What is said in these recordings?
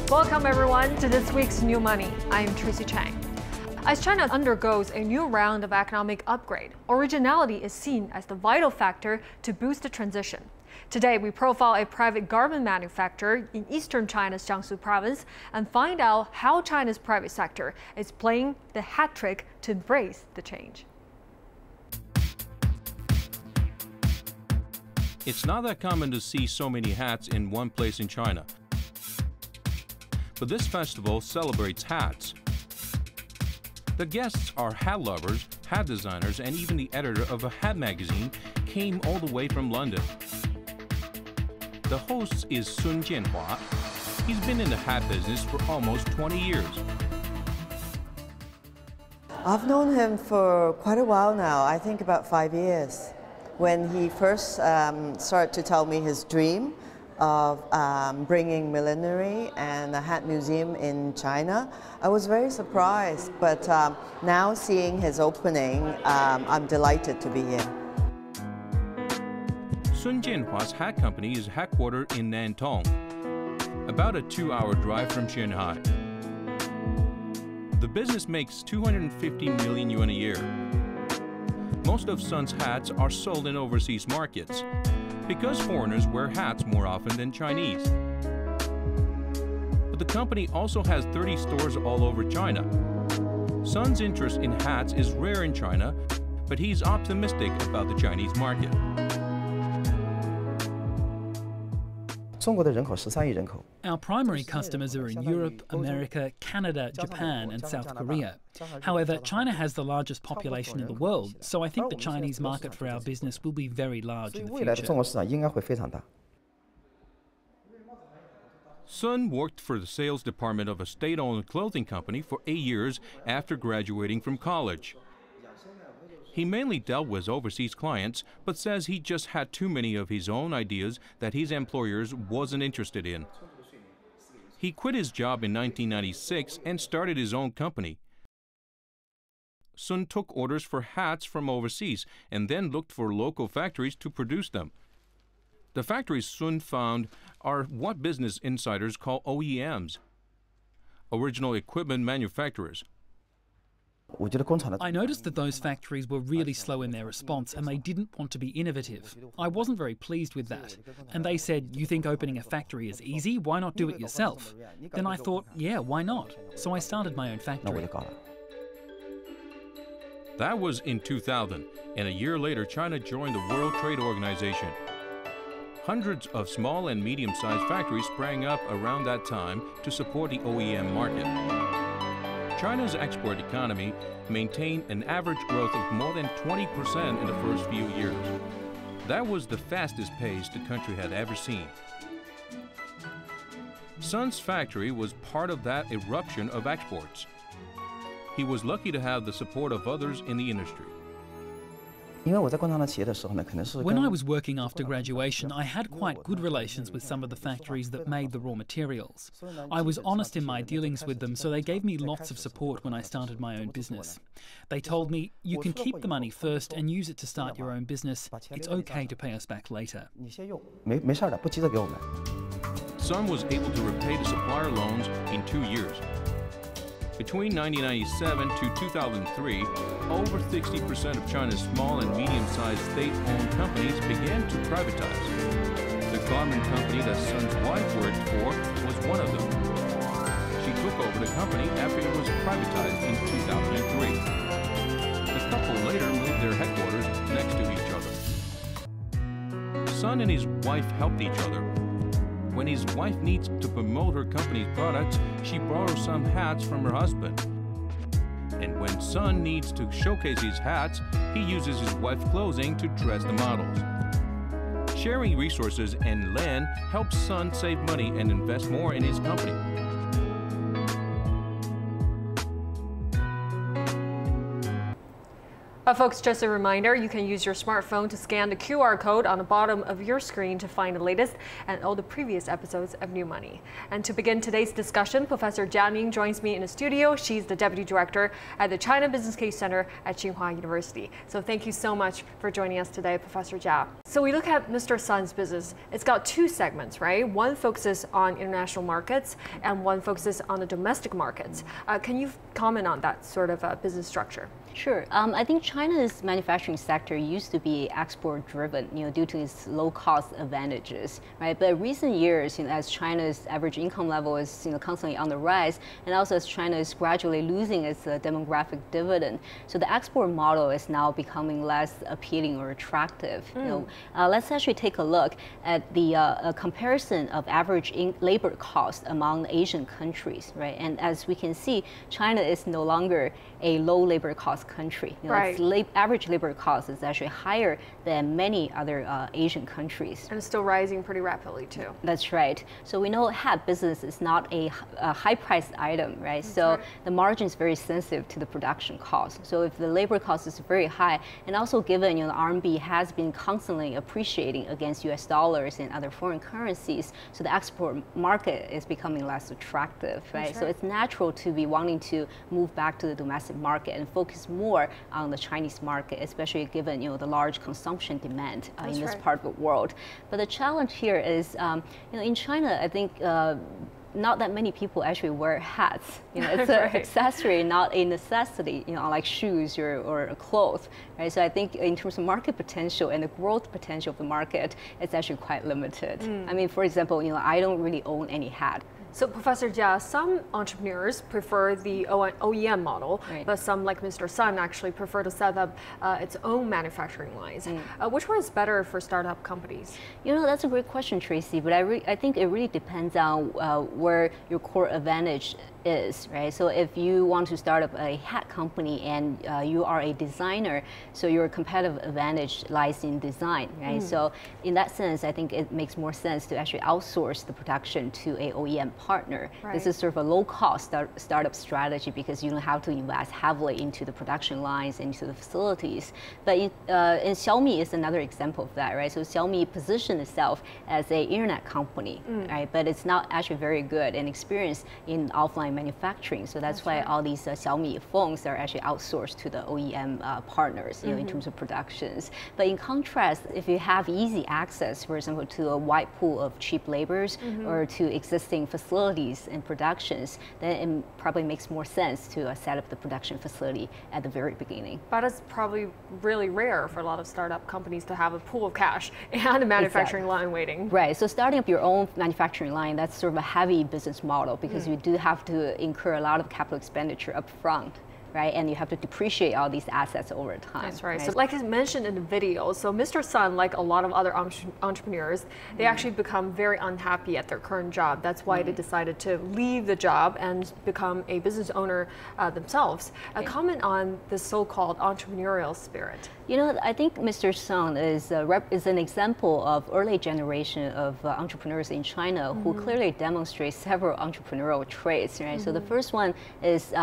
Welcome everyone to this week's New Money. I'm Tracy Chang. As China undergoes a new round of economic upgrade, originality is seen as the vital factor to boost the transition. Today, we profile a private garment manufacturer in eastern China's Jiangsu province and find out how China's private sector is playing the hat trick to embrace the change. It's not that common to see so many hats in one place in China. But this festival celebrates hats. The guests are hat lovers, hat designers, and even the editor of a hat magazine came all the way from London. The host is Jianhua. He's been in the hat business for almost 20 years. I've known him for quite a while now, I think about 5 years. When he first started to tell me his dream of bringing millinery and a hat museum in China, I was very surprised, but now seeing his opening, I'm delighted to be here. Jianhua's hat company is headquartered in Nantong, about a 2-hour drive from Shanghai. The business makes 250 million yuan a year. Most of Sun's hats are sold in overseas markets because foreigners wear hats more often than Chinese. But the company also has 30 stores all over China. Sun's interest in hats is rare in China, but he's optimistic about the Chinese market. Our primary customers are in Europe, America, Canada, Japan and South Korea. However, China has the largest population in the world, so I think the Chinese market for our business will be very large in the future. Sun worked for the sales department of a state-owned clothing company for 8 years after graduating from college. He mainly dealt with overseas clients, but says he just had too many of his own ideas that his employers wasn't interested in. He quit his job in 1996 and started his own company. Sun took orders for hats from overseas and then looked for local factories to produce them. The factories Sun found are what business insiders call OEMs, original equipment manufacturers. I noticed that those factories were really slow in their response and they didn't want to be innovative. I wasn't very pleased with that. And they said, "You think opening a factory is easy? Why not do it yourself?" Then I thought, yeah, why not? So I started my own factory. That was in 2000, and a year later China joined the World Trade Organization. Hundreds of small and medium-sized factories sprang up around that time to support the OEM market. China's export economy maintained an average growth of more than 20% in the first few years. That was the fastest pace the country had ever seen. Sun's factory was part of that eruption of exports. He was lucky to have the support of others in the industry. When I was working after graduation, I had quite good relations with some of the factories that made the raw materials. I was honest in my dealings with them, so they gave me lots of support when I started my own business. They told me, "You can keep the money first and use it to start your own business. It's okay to pay us back later." Sun was able to repay the supplier loans in 2 years. Between 1997 to 2003, over 60% of China's small and medium-sized state-owned companies began to privatize. The garment company that Sun's wife worked for was one of them. She took over the company after it was privatized in 2003. The couple later moved their headquarters next to each other. Sun and his wife helped each other. When his wife needs to promote her company's products, she borrows some hats from her husband. And when Sun needs to showcase his hats, he uses his wife's clothing to dress the models. Sharing resources and land helps Sun save money and invest more in his company. Folks, just a reminder, you can use your smartphone to scan the QR code on the bottom of your screen to find the latest and all the previous episodes of New Money. And to begin today's discussion, Professor Jia Ning joins me in the studio. She's the Deputy Director at the China Business Case Center at Jianhua University. So thank you so much for joining us today, Professor Jia. So we look at Mr. Sun's business. It's got two segments, right? One focuses on international markets and one focuses on the domestic markets. Can you comment on that sort of business structure? Sure. I think China's manufacturing sector used to be export-driven, due to its low-cost advantages, right? But in recent years, as China's average income level is, constantly on the rise, and also as China is gradually losing its demographic dividend, so the export model is now becoming less appealing or attractive. Let's actually take a look at the comparison of average labor cost among Asian countries, right? And as we can see, China is no longer a low labor cost country. Right. Its average labor cost is actually higher than many other Asian countries. And it's still rising pretty rapidly too. That's right. So we know hat business is not a high-priced item, right? So the margin is very sensitive to the production cost. So if the labor cost is very high, and also given the RMB has been constantly appreciating against US dollars and other foreign currencies, so the export market is becoming less attractive, right? So it's natural to be wanting to move back to the domestic market and focus more on the Chinese market, especially given the large consumption demand in this part of the world. But the challenge here is, in China, I think not that many people actually wear hats. It's an accessory, not a necessity. Like shoes or clothes, right? So I think in terms of market potential and the growth potential of the market, it's actually quite limited. I mean, for example, I don't really own any hat. So, Professor Jia, some entrepreneurs prefer the OEM model, but some, like Mr. Sun, actually prefer to set up its own manufacturing lines. Which one is better for startup companies? That's a great question, Tracy, but I think it really depends on where your core advantage is, right? So if you want to start up a hat company and you are a designer, so your competitive advantage lies in design, right? So in that sense, I think it makes more sense to actually outsource the production to a OEM partner. This is sort of a low-cost startup strategy because you don't have to invest heavily into the production lines, into the facilities. But and Xiaomi is another example of that, right? So Xiaomi positioned itself as an internet company, right? But it's not actually very good and experienced in offline manufacturing. So that's why all these Xiaomi phones are actually outsourced to the OEM partners, in terms of productions. But in contrast, if you have easy access, for example, to a wide pool of cheap laborers or to existing facilities and productions, then it probably makes more sense to set up the production facility at the very beginning. But it's probably really rare for a lot of startup companies to have a pool of cash and a manufacturing line waiting. Right. So starting up your own manufacturing line, that's sort of a heavy business model because you do have to incur a lot of capital expenditure up front. Right? And you have to depreciate all these assets over time. That's right. So like I mentioned in the video, so Mr. Sun, like a lot of other entrepreneurs, they actually become very unhappy at their current job. That's why they decided to leave the job and become a business owner themselves. Comment on the so-called entrepreneurial spirit. I think Mr. Sun is an example of early generation of entrepreneurs in China who clearly demonstrate several entrepreneurial traits, right? So the first one is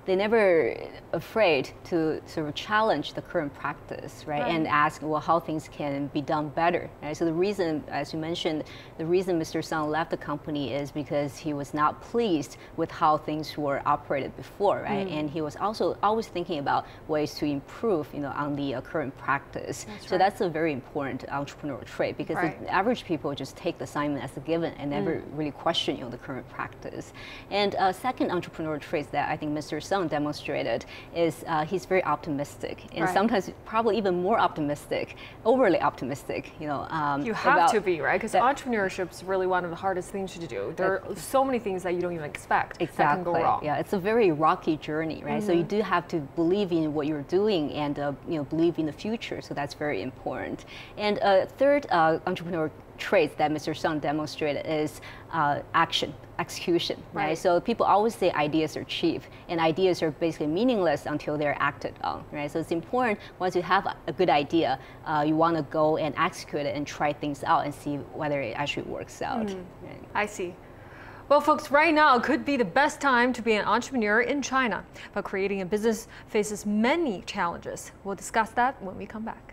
they're never afraid to sort of challenge the current practice, right? And ask, well, how things can be done better, right? So the reason, as you mentioned, the reason Mr. Sun left the company is because he was not pleased with how things were operated before, right? And he was also always thinking about ways to improve, on the current practice. That's a very important entrepreneurial trait because the average people just take the assignment as a given and never really question, the current practice. And second entrepreneurial trait that I think Mr. Sun demonstrated is he's very optimistic and sometimes probably even more optimistic, overly optimistic. You have to be, right? Because entrepreneurship is really one of the hardest things to do. There are so many things that you don't even expect that can go wrong. Yeah, it's a very rocky journey, right? So you do have to believe in what you're doing and believe in the future. So that's very important. And third entrepreneurial traits that Mr. Sun demonstrated is execution, right? So people always say ideas are cheap, and ideas are basically meaningless until they're acted on, right? So it's important once you have a good idea, you want to go and execute it and try things out and see whether it actually works out. I see. Well, folks, right now could be the best time to be an entrepreneur in China, but creating a business faces many challenges. We'll discuss that when we come back.